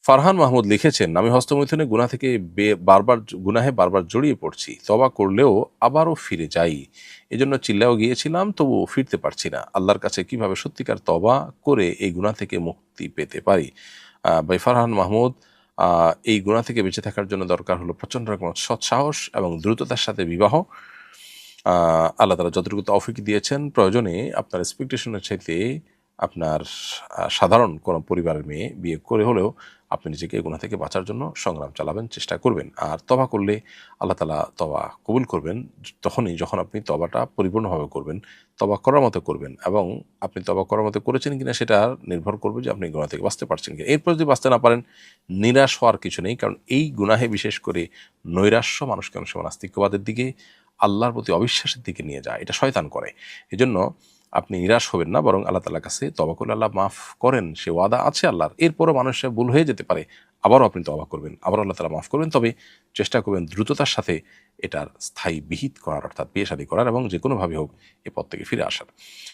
ফারহান মাহমুদ লিখেছেন, আমি হস্তমৈথুনে গুনাহ থেকে গুনাহে বারবার জড়িয়ে পড়ছি। তওবা করলেও আবারও ফিরে যাই। এজন্য চিল্লাও গিয়েছিলাম, তবুও ফিরতে পারছি না। আল্লাহর কাছে কিভাবে সত্যিকার তওবা করে এই গুনাহ থেকে মুক্তি পেতে পারি? ভাই ফারহান মাহমুদ, এই গুনাহ থেকে বেঁচে থাকার জন্য দরকার হলো প্রচণ্ড রকমের সৎসাহস এবং দ্রুততার সাথে বিবাহ। আল্লাহ তাআলা যতটুকু তৌফিক দিয়েছেন, প্রয়োজনে আপনার এক্সপেকটেশনের চাইতে আপনার সাধারণ কোনো পরিবারের মেয়ে বিয়ে করে হলেও আপনি নিজেকে গুনাহ থেকে বাঁচার জন্য সংগ্রাম চালাবেন, চেষ্টা করবেন। আর তওবা করলে আল্লাহ তাআলা তওবা কবুল করবেন তখনই যখন আপনি তওবাটা পরিপূর্ণভাবে করবেন, তওবা করার মতো করবেন, এবং আপনি তওবা করার মতো করেছেন কিনা সেটা নির্ভর করবে যে আপনি গুনাহ থেকে বাঁচতে পারছেন কিনা। এরপর যদি বাঁচতে না পারেন, নিরাশ হওয়ার কিছু নেই, কারণ এই গুনাহে বিশেষ করে নৈরাশ্য মানুষকে অনেক সময় নাস্তিক্যবাদের দিকে, আল্লাহর প্রতি অবিশ্বাসের দিকে নিয়ে যায়। এটা শয়তান করে। এজন্য আপনি নিরাশ হবেন না, বরং আল্লাহ তাআলার কাছে তওবা করলে আল্লাহ মাফ করেন, সে ওয়াদা আছে আল্লাহর। এরপরও মানুষের ভুল হয়ে যেতে পারে, আবারও আপনি তওবা করবেন, আবারও আল্লাহ তাআলা মাফ করবেন। তবে চেষ্টা করবেন দ্রুততার সাথে এটার স্থায়ী বিহিত করার, অর্থাৎ বিয়ে শাদী করার, এবং যে কোনোভাবে হোক এ পথ থেকে ফিরে আসার।